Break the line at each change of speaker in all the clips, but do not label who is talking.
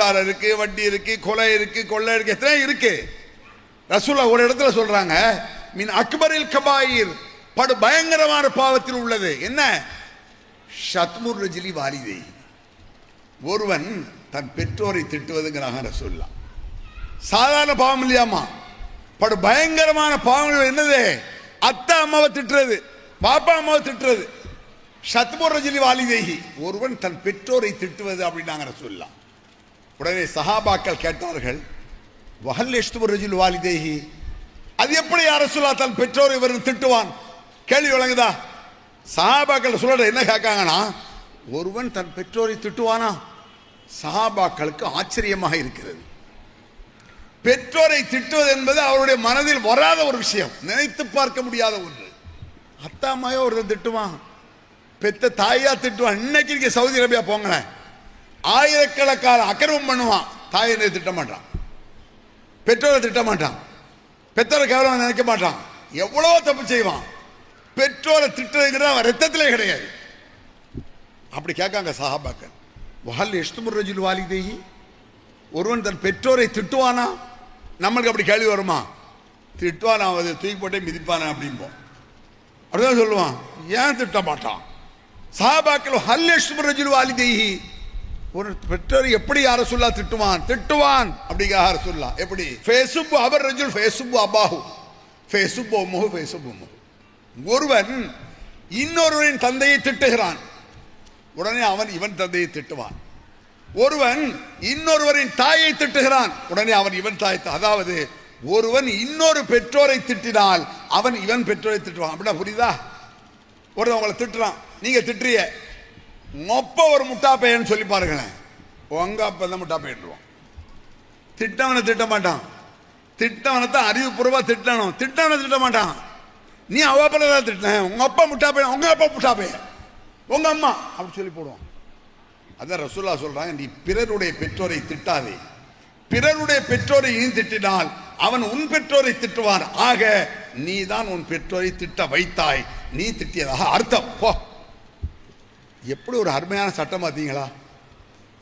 விபச்சாரம் இருக்கு, வட்டி இருக்கு, கொலை இருக்கு, கொள்ளை இருக்கு, எத்தனை இருக்கு. ரசூலுல்லாஹ் ஒரு இடத்துல சொல்றாங்க, மின் அக்பரில் கபாயிர், படு பயங்கரமான பாவத்தில் உள்ளது என்ன? ஷத்முர் ரஜிலி வாலிதை, ஒருவன் தன் பெற்றோரை திட்டுவதுங்கிறாங்க ரசூலுல்லாஹ். சாதாரண பாவம் இல்லையாமா, படு பயங்கரமான பாவங்கள் என்னது? அத்தா அம்மாவை திட்டுறது, பாப்பா அம்மாவை திட்டுறது. ஷத்முர் ரஜிலி வாலிதைஹி, ஒருவன் தன் பெற்றோரை திட்டுவது அப்படின்னாங்க ரசூலுல்லாஹ். உடனே சஹாபாக்கள் கேட்டார்கள், வஹல் யஷ்துமுர் ரஜுல் வாலிதைஹி, அது எப்படி யா ரசூலுல்லாஹ் தன் பெற்றோரை இவன் திட்டுவான்? கேள்வி வழங்குதா? சஹாபாக்கள் சொல்ற என்ன கேட்காங்கன்னா, ஒருவன் தன் பெற்றோரை திட்டுவானா? சஹாபாக்களுக்கு ஆச்சரியமாக இருக்கிறது. பெற்றோரை திட்டுவது என்பது அவருடைய மனதில் வராத ஒரு விஷயம், நினைத்து பார்க்க முடியாத ஒன்று. அத்தாமையோ ஒருத்தன் திட்டுவான், பெத்த தாயா திட்டுவான். இன்னைக்கு இருக்க சவுதி அரேபியா போங்களேன், ஆயிரக்கணக்கான அக்கிரமம் பண்ணுவான், தாயை திட்ட மாட்டான், பெற்றோரை திட்ட மாட்டான், பெற்றோரை கேவலம் நினைக்க மாட்டான், எவ்வளவோ தப்பு செய்வான். பெற்றோரை திட்டுறதுங்கிறது அவன் ரத்தத்திலே கிடையாது. அப்படி கேட்காங்க சஹாபாக்கள், வஹல் யஷ்துமுர் ரஜுல் வாலிதைஹி, ஒருவன் தன் பெற்றோரை திட்டுவானா? நம்மளுக்கு அப்படி கேள்வி வருமா? திட்டுவானா, அது தூக்கி போட்டே மிதிப்பானா அப்படிம்போம். அப்படிதான் சொல்லுவான், ஏன் திட்ட மாட்டான்? சஹாபாக்கள் ஹல் யஷ்துமுர் ரஜுல் வாலிதைஹி, ஒரு பெற்றோரை எப்படி யா ரசூலுல்லாஹ் திட்டுவான்? திட்டுவான் அப்படிங்க யா ரசூலுல்லாஹ். எப்படி? ஃபேசுபு அபர் ரஜுல் ஃபேசுபு அபாஹு ஃபேசுபு உம்முஹு ஃபேசுபு உம்முஹு, ஒருவன் இன்னொருவரின் தந்தையை திட்டுகிறான், உடனே அவன் இவன் தந்தையை திட்டுவான். ஒருவன் இன்னொருவரின் தாயை திட்டுகிறான், உடனே அவன் இவன் தாய். அதாவது ஒருவன் இன்னொரு பெற்றோரை திட்டினால் அவன் இவன் பெற்றோரை திட்டுவான். அப்படின்னா புரியுதா? ஒருவன் உங்களை திட்டுறான், நீங்க திட்டுறிய, மொப்ப ஒரு முட்டா பையன் சொல்லி பாருங்களேன், உங்க அப்ப தான் முட்டா பையன்டுவான். திட்டவனை திட்ட மாட்டான், திட்டவனை தான் அறிவுபூர்வமா திட்டணும், திட்டவனை திட்ட மாட்டான். நீ அவ அப்பா தான் திட்டின, உங்க அப்பா முட்டா பையன், உங்க அப்பா முட்டா பையன், உங்க அம்மா அப்படி சொல்லி போடுவான். அதான் ரசூலுல்லாஹ் சொல்றாங்க, நீ பிறருடைய பெற்றோரை திட்டாதே, பிறருடைய பெற்றோரை நீ திட்டினால் அவன் உன் பெற்றோரை திட்டுவான். ஆக நீ தான் உன் பெற்றோரை திட்ட வைத்தாய், நீ திட்டியதாக அர்த்தம். போ, எப்படி ஒரு அருமையான சட்டம் பார்த்தீங்களா?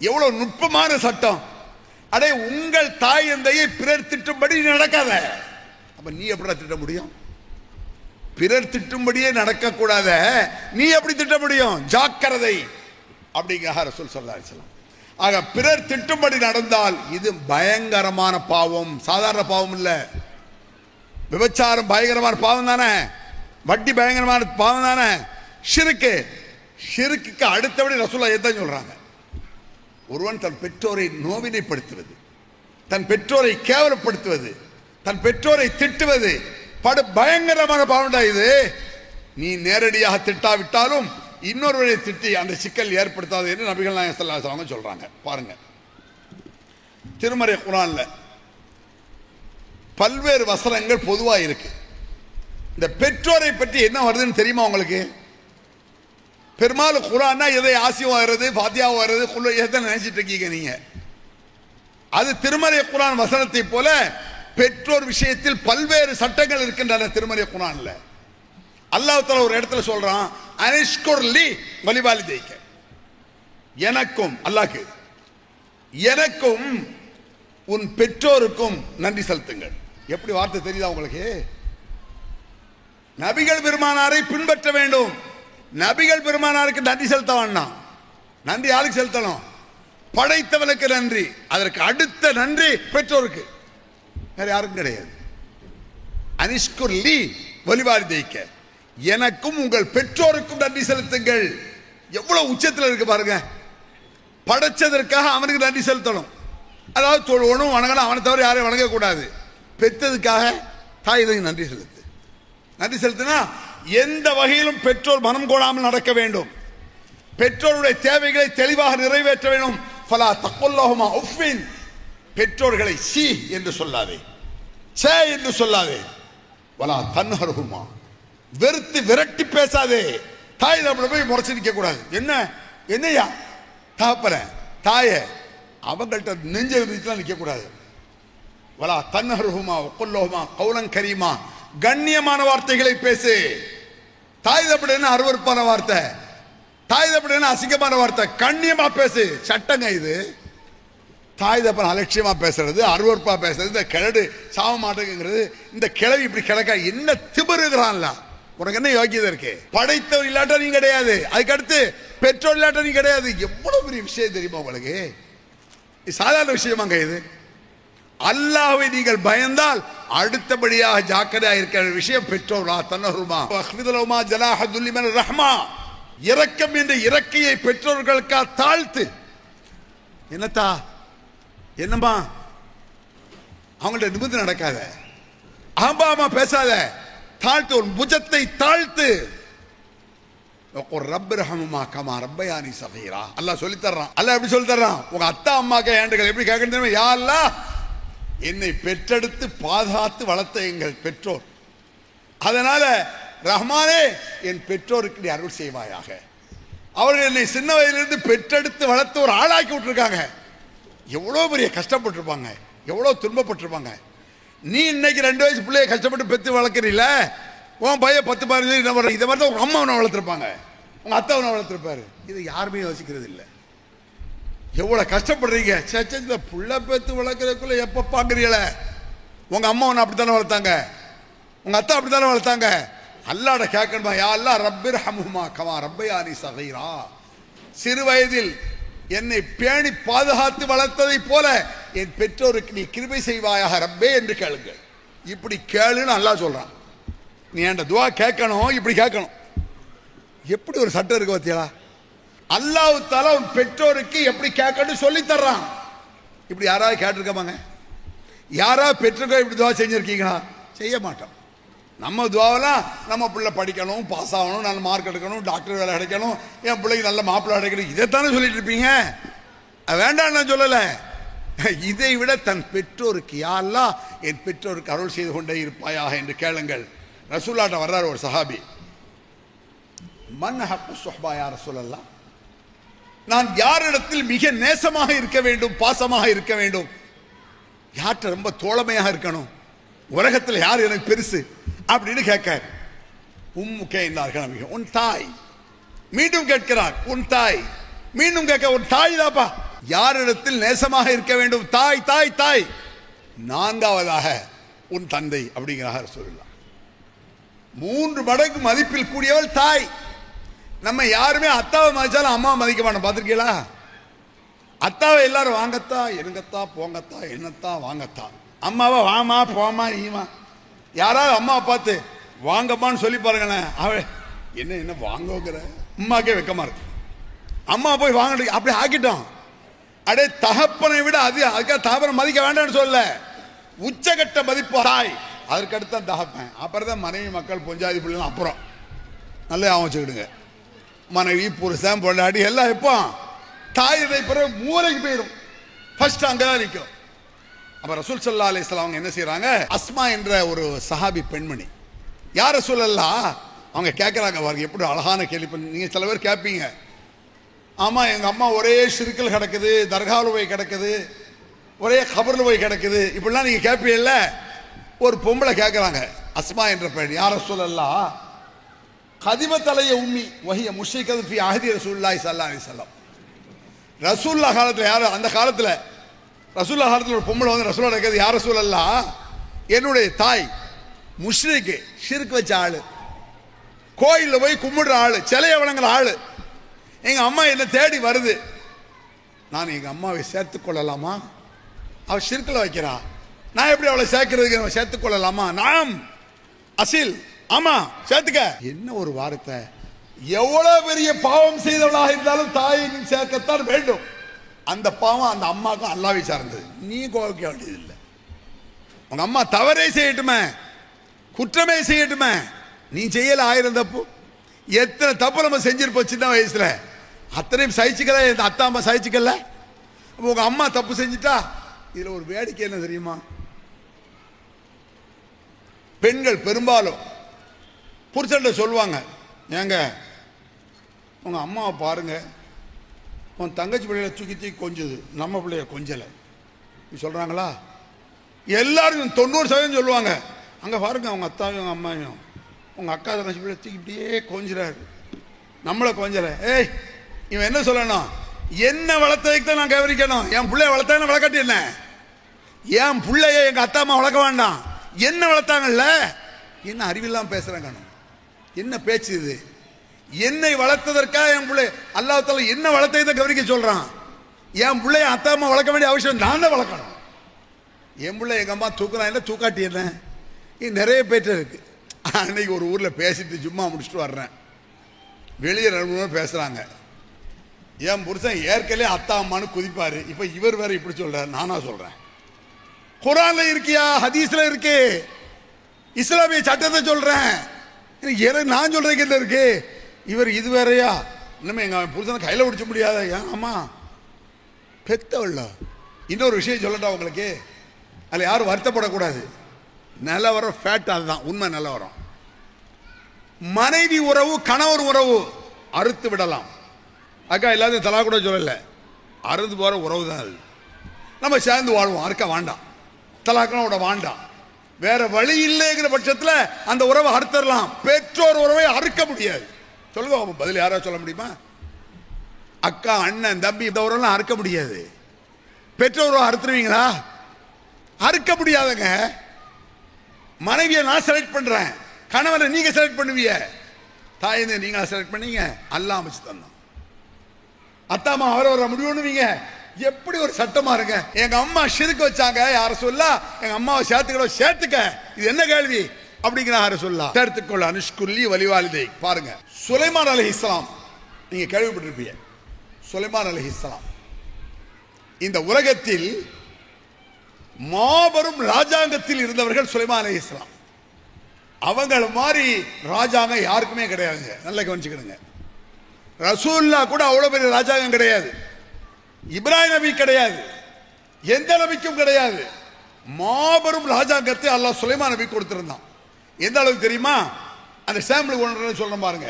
எவ்வளவு நுட்பமான சட்டம். அடே, உங்கள் தாய் தந்தையை பிறர் திட்டும்படி நடக்காத, அப்ப நீ எப்படி திட்ட முடியும்? பிறர் திட்டும்படியே நடக்கக்கூடாத நீ எப்படி திட்ட முடியும்? ஜாக்கிரதை அப்படிங்கிற ரசூல் ஸல்லல்லாஹு அலைஹி வஸல்லம். ஆக பிறர் திட்டும்படி நடந்தால் இது பயங்கரமான பாவம், சாதாரண பாவம் இல்ல. விபச்சாரம் பயங்கரமான பாவம் தானே, வட்டி பயங்கரமான பாவம் தானே, ஷிர்க்கு, ஷிர்க்குக்கு அடுத்தபடி ரசூலுல்லாஹ் எதை சொல்றாங்க? ஒருவன் தன் பெற்றோரை நோவினைப்படுத்துவது, தன் பெற்றோரை கேவலப்படுத்துவது, தன் பெற்றோரை திட்டுவது படு பயங்கரமான பாவம்டா இது. நீ நேரடியாக திட்டாவிட்டாலும் இன்னொருவரை திட்டி அந்த சிக்கல் ஏற்படுத்தாது என்று நபிகள் நாயகம் ஸல்லல்லாஹு அலைஹி வஸல்லம் சொல்றாங்க. பாருங்க, திருமறை குர்ஆன்ல பல்வேறு வசனங்கள் பொதுவா இருக்கு. இந்த பெற்றோரை பற்றி என்ன வருதுன்னு தெரியுமா உங்களுக்கு? பெரும்பாலும் குர்ஆன்னா எதை ஆசியம் வருது, ஃபாத்தியா வருது, குல் எதை நினைச்சிட்டு இருக்கீங்க நீங்க? அது திருமறை குர்ஆன் வசனத்தை போல பெற்றோர் விஷயத்தில் பல்வேறு சட்டங்கள் இருக்கின்றன திருமறை குர்ஆன்ல. அல்லாஹ் தஆலா ஒரு இடத்துல சொல்றான், அனிஷ்குர்லி வலிவாலிதைக்க, எனக்கும் அல்லாஹ்க்கு எனக்கும் உன் பெற்றோருக்கும் நன்றி செலுத்துங்கள். எப்படி வார்த்தை தெரியுதா உங்களுக்கு? நபிகள் பெருமானாரை பின்பற்ற வேண்டும், நபிகள் பெருமானாருக்கு நன்றி செலுத்த வேண்டாம். நன்றி யாருக்கு செலுத்தணும்? படைத்தவனுக்கு நன்றி, அதற்கு அடுத்த நன்றி பெற்றோருக்கு, வேற யாருக்கும் கிடையாது. அனிஷ்குர்லி வலிவாலிதைக்க, எனக்கும் உங்கள் பெற்றோருக்கும் நன்றி செலுத்துங்கள். எவ்வளவு உச்சத்தில் இருக்கு பாருங்க. படைச்சதற்காக அவனுக்கு நன்றி செலுத்தணும், அதாவது தொழுவனும் வணங்கணும், அவனை தவிர யாரையும் வணங்கக்கூடாது. பெற்றதுக்காக தாய்க்கு நன்றி செலுத்து. நன்றி செலுத்தினா எந்த வகையிலும் பெற்றோர் மனம் கோடாமல் நடக்க வேண்டும், பெற்றோருடைய தேவைகளை தெளிவாக நிறைவேற்ற வேண்டும். ஃபலா தக்குல்லஹுமா உஃபின், பெற்றோர்களை சி என்று சொல்லாதே, சே என்று சொல்லாதே. வலா தன்ஹர்ஹுமா, வெறுத்து விரட்டி பேசாதே. தாய் தகப்பனை போய் முறைச்சு நிற்க கூடாது. என்ன என்னையா தகப்பன தாய அவங்கள்ட்ட நெஞ்ச விரிச்சுலாம் நிற்க கூடாது. வலா தன்ஹர்ஹுமா வகுல்லஹுமா கௌலன் கரீமா, கண்ணியமான வார்த்தைகளை பேசு. தாய் தகப்பன என்ன அருவருப்பான வார்த்தை, தாய் தகப்பன என்ன அசிங்கமான வார்த்தை, கண்ணியமா பேசு. சட்டங்க இது. தாய் தப்பன் அலட்சியமா பேசுறது, அருவற்பா பேசுறது, இந்த கிழடு சாவ மாட்டேங்கிறது, இந்த கிழவி இப்படி கிடக்க என்ன திமிருகிறான்ல, உனக்கு என்ன யோகியதை இருக்கு? படைத்தவர் இல்லாட்ட நீ கிடையாது, அதுக்கடுத்து பெற்றோர் இல்லாட்ட நீ கிடையாது. எவ்வளவு பெரிய விஷயம் தெரியுமா உங்களுக்கு? இது சாதாரண விஷயமாங்க இது. அல்லாஹ்வை நீங்கள் பயந்தால் அடுத்தபடியாக ஜாக்கிரதையாக இருக்கிற விஷயம் பெற்றோரா தன்னருமா அஹ்மிதுலமா ஜனாஹதுல் லிமன் ரஹ்மா, இரக்கம் என்ற இறக்கையை பெற்றோர்களுக்கா தாழ்த்து. என்னத்தா என்னம்மா அவங்கள்ட்ட நிமிர்ந்து நடக்காத, ஆம்பாமா பேசாத, தாழ்த்து, ஒரு புஜத்தை தாழ்த்து. ரப்ப ரஹ்மா கமா ரப்பயானி சகீரா, அல்லாஹ் சொல்லி தர்றான். அல்லாஹ் எப்படி சொல்லி தர்றான்? உங்க அத்தா அம்மாக்க ஏண்டுகள் எப்படி கேட்கணும் தெரியுமா? யா அல்லாஹ், என்னை பெற்றெடுத்து பாதுகாத்து வளர்த்த எங்கள் பெற்றோர், அதனால ரஹ்மானே என் பெற்றோருக்கு நீ அருள் செய்வாயாக. அவர்கள் என்னை சின்ன வயதிலிருந்து பெற்றெடுத்து வளர்த்து ஒரு ஆளாக்கி விட்டுருக்காங்க. எவ்வளோ பெரிய கஷ்டப்பட்டிருப்பாங்க, எவ்வளோ துன்பப்பட்டிருப்பாங்க. நீ இன்னைக்கு 2 வயசு பிள்ளைய கஷ்டப்பட்டு பெற்று வளர்க்குறீல, உன் பையன் 10-15 இதை மாதிரி தான் உங்க அம்மா அவனை வளர்த்துருப்பாங்க, உங்க அத்தை அவனை வளர்த்துருப்பாரு. இது யாருமே யோசிக்கிறது இல்லை. எவ்வளோ கஷ்டப்படுறீங்க. சச்ச, இந்த புள்ள பெற்று வளர்க்குறதுக்குள்ள எப்போ பார்க்குறீங்கள? உங்க அம்மா அவனை அப்படித்தானே வளர்த்தாங்க, உங்க அத்தை அப்படித்தானே வளர்த்தாங்க. அல்லாட கேட்கணுமா? யா அல்லாஹ் ரப்பிர் ஹம்ஹுமா கமா ரப்பயானி சகீரா, சிறு வயதில் என்னை பேணி பாதுகாத்து வளர்த்ததை போல என் பெற்றோருக்கு நீ கிருபை செய்வாயாக ரப்பே என்று கேளுங்கள். இப்படி கேளுன்னு அல்லாஹ் சொல்றான். நீ என்ற துவா கேட்கணும், இப்படி கேட்கணும். எப்படி ஒரு சட்டம் இருக்கு பார்த்தியா? அல்லாஹ் தஆலா உன் பெற்றோருக்கு எப்படி கேட்கணும் சொல்லி தர்றான். இப்படி யாராவது கேட்டிருக்கமாங்க? யாராவது பெற்றோர்கள் இப்படி துவா செஞ்சிருக்கீங்களா? செய்ய மாட்டோம். நம்ம துவாவெல்லாம் நம்ம பிள்ளை படிக்கணும், பாஸ் ஆகணும், நல்ல மார்க் எடுக்கணும், டாக்டர் வேலை கிடைக்கணும், என் பிள்ளைக்கு நல்ல மாப்பிள்ளை கிடைக்கணும், இதைத்தானே சொல்லிட்டு இருப்பீங்க. வேண்டாம் நான் சொல்லலை. இதை விட தன் பெற்றோருக்கு யா அல்லாஹ் என் பெற்றோருக்கு அருள் செய்து கொண்டே இருப்பாயாக என்று கேளுங்கள். ரசூலுல்லாஹ் வர்றார் ஒரு சஹாபி. மன் ஹக்கு சுஹ்பா யா ரசூலல்லாஹ், நான் யாரிடத்தில் மிக நேசமாக இருக்க வேண்டும், பாசமாக இருக்க வேண்டும், யார்கிட்ட ரொம்ப தோழமையாக இருக்கணும், உலகத்தில் யார் எனக்கு பெருசு அப்படின்னு கேட்கார். உம்முக்கே என்றார்கள் நபிகள், உன் தாய். மீண்டும் கேட்கிறார், உன் தாய். மீண்டும் கேட்க, உன் தாய் தாப்பா. யாரிடத்தில் நேசமாக இருக்க வேண்டும்? தாய் தாய் தாய். 4வதாக உன் தந்தை அப்படிங்கிறார் ரசூலுல்லாஹ். 3 மடங்கு மதிப்பில் கூடியவள் தாய். நம்ம யாருமே அத்தாவை மதிச்சாலும் அம்மாவை மதிக்க மாட்டோம், பார்த்துருக்கீங்களா? அத்தாவை எல்லாரும் வாங்கத்தா, எருங்கத்தா, போங்கத்தா, என்னத்தா, வாங்கத்தா. அம்மாவை வாமா போமா ஈமா. யாராவது அம்மாவை பார்த்து வாங்கம்மான்னு சொல்லி பாருங்களேன், அவ என்ன என்ன வாங்குங்கிற, அம்மாக்கே வெக்கமா இருக்கு. அம்மா போய் வாங்க அப்படி ஆக்கிட்டோம். அடே தகப்பனை விட அதுக்காக தகப்பனை மதிக்க வேண்டாம்னு சொல்ல, உச்சகட்ட மதிப்பு தாய், அதற்கு அடுத்த தகப்பன், அப்புறம் தான் மனைவி, மக்கள், பொஞ்சாதி பிள்ளைலாம். அப்புறம் நல்லா ஞாபகம் வச்சுக்கிடுங்க, மனைவி, புருஷன், பொண்டாட்டி எல்லாம் எப்போ தாயினை பிறகு மூளைக்கு போயிடும், ஃபர்ஸ்ட் அங்கதான் நிற்கும். அப்ப ரசூல் ஸல்லல்லாஹு அலைஹி வஸல்லம் அவங்க என்ன செய்யறாங்க? அஸ்மா என்ற ஒரு சஹாபி பெண்மணி, யார் ரசூலல்லாஹ், அவங்க கேட்கறாங்க பாருங்க, எப்படி அழகான கேள்வி. நீங்க சில பேர் கேட்பீங்க, ஆமா எங்க அம்மா ஒரே ஷிர்கில் கிடக்குது, தர்காவில் போய் கிடக்குது, ஒரே கபரில் போய் கிடக்குது, இப்படிலாம் நீங்க கேட்பீங்கல்ல. ஒரு பொம்பளை கேட்கறாங்க, அஸ்மா என்ற பெண், யார் ரசூலல்லாஹ், கதிமத் அலைய உம்மி வஹிய முஷ்ரிகத்துன் ஃபீ அஹ்தி ரசூலுல்லாஹி ஸல்லல்லாஹு அலைஹி வஸல்லம். ரசூலுல்லாஹ் காலத்தில் யார், அந்த காலத்தில் ரசூலுல்லாஹ் காலத்தில் ஒரு பொம்பளை வந்து ரசூலுல்லாஹ் கேட்குது, யார் ரசூலல்லாஹ், என்னுடைய தாய் முஷ்ரிக்கு, ஷிர்க் வச்ச ஆளு, கோயிலில் போய் கும்பிடுற ஆளு, சிலையை வணங்குற ஆளு, எங்க அம்மா என்ன தேடி வருது, நான் எங்க அம்மாவை சேர்த்துக் கொள்ளலாமா? அவள் ஷிர்கில் வைக்கிறா, நான் எப்படி அவளை சேர்க்கறதுக்கு, சேர்த்துக் கொள்ளலாமா? நாம் அசில், ஆமா சேர்த்துக்க. என்ன ஒரு வார்த்தை! எவ்வளவு பெரிய பாவம் செய்தவளாக இருந்தாலும் தாயை நீ சேர்க்கத்தான் வேண்டும். அந்த பாவம் அந்த அம்மாவுக்கும் அல்லாஹ்வை சார்ந்தது, நீ கோவிக்க வேண்டியதில்லை. உங்க அம்மா தவறே செய்யட்டுமே, குற்றமே செய்யட்டுமே, நீ செய்யல 1000 தப்பு. எத்தனை தப்பு நம்ம செஞ்சிருப்போம் சின்ன வயசுல, அத்தனையும் சகிச்சுக்கல, இந்த அத்தா அம்மா சகிச்சுக்கல. உங்க அம்மா தப்பு செஞ்சுட்டா, இதுல ஒரு வேடிக்கை என்ன தெரியுமா? பெண்கள் பெரும்பாலும் புருஷன்ட்ட சொல்லுவாங்க, ஏங்க உங்க அம்மாவை பாருங்க, உன் தங்கச்சி பிள்ளைய தூக்கி தூக்கி கொஞ்சுது, நம்ம பிள்ளைய கொஞ்சலை சொல்றாங்களா? எல்லாரும் 90% சொல்லுவாங்க, அங்க பாருங்க அவங்க அத்தாவையும் அவங்க அம்மாவையும், உங்க அக்கா தங்கச்சி பிள்ளை தூக்கி இப்படியே கொஞ்சிறாரு, நம்மளை கொஞ்சலை. ஏய், இவன் என்ன சொல்லணும்? என்ன வளர்த்ததுக்கு தான் நான் கவனிக்கணும். என் பிள்ளைய வளர்த்தா வளர்க்காட்டி என்ன? என் பிள்ளைய எங்க அத்தா அம்மா வளர்க்க வேண்டாம், என்ன வளர்த்தாங்கல்ல? என்ன அறிவில்லாம பேசுறாங்க, என்ன பேச்சு இது? என்னை வளர்த்ததற்காக என் பிள்ளை அல்லாஹ் தஆலா என்ன வளர்த்ததை கவனிக்க சொல்றான். என் பிள்ளைய அத்தா அம்மா வளர்க்க வேண்டிய அவசியம் நான் தான் வளர்க்கணும். என் பிள்ளை எங்க அம்மா தூக்குறான் என்ன தூக்காட்டி என்ன? இது நிறைய பேற்ற இருக்கு. அன்னைக்கு ஒரு ஊர்ல பேசிட்டு சும்மா முடிச்சுட்டு வர்றேன், வெளியே 2 பேர் பேசுறாங்க. என் புருஷன் ஏற்கனவே அத்தா அம்மானு குதிப்பாரு, இப்ப இவர் வேற இப்படி சொல்றாரு. நானா சொல்றேன், குர்ஆன்ல இருக்கியா, ஹதீஸ்ல இருக்கு, இஸ்லாமிய சட்டத்தை சொல்றேன், நான் சொல்றதுக்கு என்ன இருக்கு? இவர் இது வேறையா? இன்னும் எங்க புருஷனை கையில பிடிச்ச முடியாத. ஏன் அம்மா பெத்தவள்ள. இன்னொரு விஷயம் சொல்லட்டா உங்களுக்கு, அதில் யாரும் வருத்தப்படக்கூடாது. நிலவரம் ஃபேட், அதுதான் உண்மை நிலவரம். மனைவி உறவு கணவர் உறவு அறுத்து விடலாம். அக்கா எல்லாத்தையும் தலா கூட சொல்லலை, அறுத்து போகிற உறவு தான் அது. நம்ம சேர்ந்து வாழ்வோம், அறுக்க வேண்டாம், தலாக்கெல்லாம் விட வேண்டாம். வேற வழி இல்லைங்கிற பட்சத்தில் அந்த உறவை அறுத்தரலாம். பெற்றோர் உறவை அறுக்க முடியாது. சொல்லுங்க பதில், யாராவது சொல்ல முடியுமா? அக்கா அண்ணன் தம்பி இந்த உறவெல்லாம் அறுக்க முடியாது. பெற்றோர் உறவை அறுத்துருவீங்களா? அறுக்க முடியாதுங்க. மனைவியை நான் செலக்ட் பண்றேன், கணவனை நீங்க செலக்ட் பண்ணுவீங்க, தாயை நீங்க செலக்ட் பண்ணீங்க, அல்லாஹ் அமைச்சு தந்தோம். அத்தாமா அவரை முடிவு பண்ணுவீங்க. எப்படி ஒரு சட்டமா இருங்க. எங்க அம்மா ஷிர்க் வச்சாங்க, யார சொல்லா எங்க அம்மாவை சேர்த்துக்க, இது என்ன கேள்வி அப்படிங்கிற யார சொல்லா சேர்த்துக்கொள்ள அனுஷ்குல்லி வலிவாலிதை. பாருங்க, சுலைமான் அலைஹிஸ்ஸலாம் நீங்க கேள்விப்பட்டிருப்பீங்க. சுலைமான் அலைஹிஸ்ஸலாம் இந்த உலகத்தில் மாபெரும் ராஜாங்கத்தில் இருந்தவர்கள் சுலைமான் அலைஹிஸ்ஸலாம். அவங்கள மாதிரி ராஜாங்க யாருக்குமே கிடையாதுங்க. நல்லா கவனிச்சுக்கிடுங்க. ரசூலுல்லாஹ் கூட அவ்வளவு பெரிய ராஜாங்கம் கிடையாது, இப்ராஹிம் நபி கிடையாது, எந்த நபிக்கும் கிடையாது. மாபெரும் ராஜாங்கத்தை அல்லாஹ் சுலைமான் நபி கொடுத்திருந்தான். எந்த அளவுக்கு தெரியுமா? அந்த சாம்பிள் ஒன்று சொல்ற பாருங்க.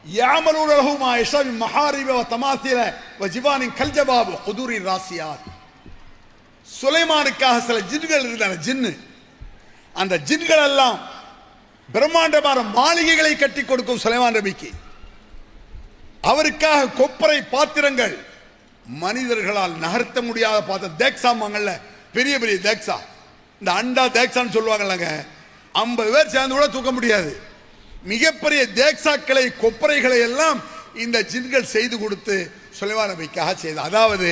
யாமலூன லஹு மா யஷா மின் மஹாரிப வ தமாசில வ ஜிபானின் கல்ஜபாப் குதுரி ராசியாத். சுலைமானுக்காக சில ஜின்கள் இருந்தன. ஜின்னு, அந்த ஜின்கள் எல்லாம் பிரம்மாண்டமான மாளிகைகளை கட்டி கொடுக்கும் சுலைமான் நபிக்கு. அவருக்காக கொப்பரை பாத்திரங்கள், மனிதர்களால் நகர்த்த முடியாத பாத்திரம், தேக்ஸாமாங்கல்ல, பெரிய பெரிய தேக்ஸா, இந்த அண்டா தேக்ஸான்னு சொல்லுவாங்கல்லங்க, 50 பேர் சேர்ந்து கூட தூக்க முடியாது. மிகப்பெரிய தேக்ஸாக்களை கொப்பரைகளை எல்லாம் இந்த ஜின்கள் செய்து கொடுத்து சுலைமான் நபிக்காக செய்த. அதாவது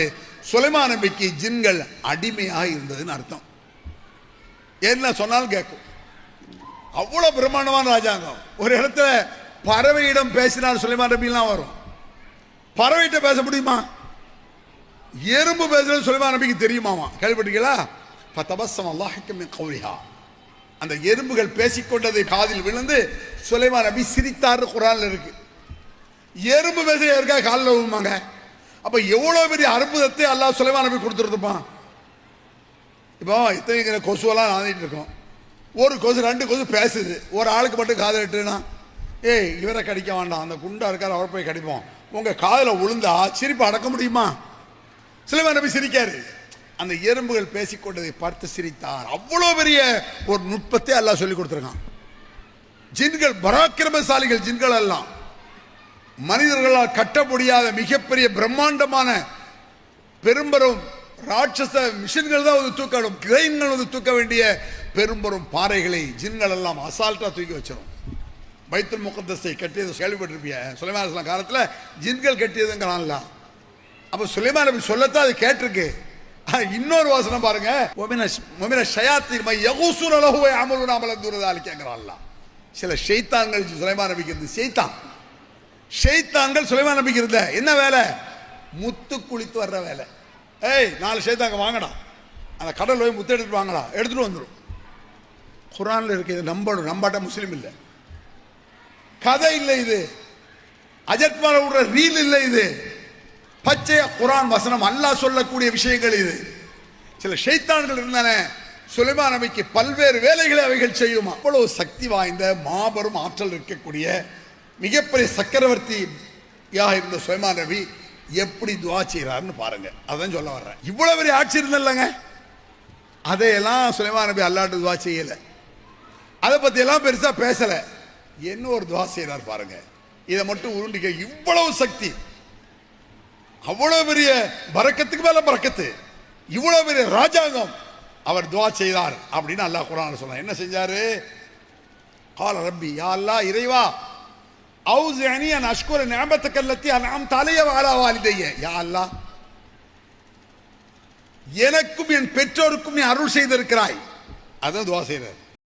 சுலைமான் நபிக்கு ஜின்கள் அடிமையாக இருந்ததுன்னு அர்த்தம். என்ன சொன்னாலும் கேட்கும். அவ்வளவு பிரம்மாண்டமான ராஜாங்கம். ஒரு இடத்துல பறவையிடம் பேசினால் சுலைமான் நபிலாம் வரும். பறவையிட்ட பேச முடியுமா? எறும்பு பேசுறது சுலைமான் நபிக்கு தெரியுமாமா? கேள்விப்பட்டீங்களா? ஃபதபஸ்ஸம லாஹிக மின் கௌலிஹா. அந்த எறும்புகள் பேசிக்கொண்டதை காதில் விழுந்து சுலைமான் நபி சிரித்தார். குர்ஆன்ல இருக்கு. எறும்பு பேச யாருக்கா காலில் விழுமாங்க? அப்ப எவ்வளவு பெரிய அற்புதத்தை அல்லாஹ் சுலைமான் நபி கொடுத்துருப்பான். இப்போ இத்தனை கொசுவெல்லாம் ஆதிட்டு இருக்கோம். ஒரு கொசு 2 கொசு பேசுது, ஒரு ஆளுக்கு மட்டும் காது எட்டுனா, ஏய் இவரை கடிக்க வேண்டாம், அந்த குண்டா இருக்கார் அவரை போய் கடிப்போம். உங்க காதில் விழுந்தா சிரிப்பு அடக்க முடியுமா? சுலைமான் நபி சிரிக்காரு. அந்த எறும்புகள் பேசிக்கொண்டதை பார்த்து சிரித்தார். அவ்வளோ பெரிய ஒரு நுட்பத்தை அல்லாஹ் சொல்லி கொடுத்துருக்கான். ஜின்கள் பராக்கிரமசாலிகள். ஜின்கள் எல்லாம் மனிதர்களால் கட்ட முடியாத மிகப்பெரிய பிரம்மாண்டமான பெரும்பெரும் ராட்சச மிஷின்கள் தான் வந்து தூக்கணும், கிரைன்கள் வந்து தூக்க வேண்டிய பெரும்பெரும் பாறைகளை ஜின்கள் எல்லாம் அசால்ட்டா தூக்கி வச்சிடும். பைத்துல் முகத்தஸை கட்டியது கேள்விப்பட்டிருப்பிய. சுலைமான் அலைஹிஸ்ஸலாம் காலத்தில் ஜின்கள் கட்டியதுங்கிறான்ல. அப்போ சுலைமான் நபி சொல்லத்தான் அது கேட்டிருக்கு. இன்னொரு வாசனம் பாருங்க, சில ஷைத்தான்கள் சுலைமான் நபிக்கு இருந்து. ஷைத்தான்கள் சுலைமான் நபிக்கு இருந்த என்ன வேலை? முத்து குளித்து வர்ற வேலை. ஏய் 4 ஷைத்தாங்க வாங்கடா, அந்த கடல் போய் முத்து எடுத்துட்டு வாங்கடா, எடுத்துட்டு வந்துடும். குர்ஆன்ல இருக்கு. இது நம்பணும், நம்பாட்ட முஸ்லீம் இல்லை, கதை இல்லை, இது அஜத்மால விடுற ரீல் இல்லை, இது பச்சை குர்ஆன் வசனம், அல்லாஹ் சொல்லக்கூடிய விஷயங்கள். இது சில ஷைத்தான்கள் இருந்தானே சுலைமான் நபிக்கு பல்வேறு வேலைகளை அவைகள் செய்யும். அவ்வளவு சக்தி வாய்ந்த மாபெரும் ஆற்றல் இருக்கக்கூடிய மிகப்பெரிய சக்கரவர்த்தியாக இருந்த சுலைமான் நபி எப்படி துவா செய்யறாருன்னு பாருங்க. அதான் சொல்ல வர்றேன். இவ்வளவு பெரிய ஆட்சி இருந்தல்லங்க, அதையெல்லாம் சுலைமான் நபி அல்லாஹ்ட்ட துவா செய்யல, அதை பத்தி எல்லாம் பெருசா பேசல. என்ன ஒரு துவா செய்யறார் பாருங்க. இதை மட்டும் உருண்டிக்க. இவ்வளவு சக்தி, அவ்வளவு பெரிய பரக்கத்துக்கு மேல பரக்கத்து, இவ்வளவு பெரிய ராஜாங்கம். அவர் துவா செய்தார் அப்படின்னு அல்லாஹ் குர்ஆன்ல சொன்னார். என்ன செஞ்சாரு? கால ரப்பி, யா அல்லாஹ் இறைவா, அவுஸிஅனி அன் அஷ்குர நிஅமத்தக அல்லதி அன்அம்த அலைய வ அலா வாலிதைய. யா அல்லாஹ், எனக்கும் என் பெற்றோருக்கும் நீ அருள் செய்திருக்கிறாய். அதான் துவா செய்றார்.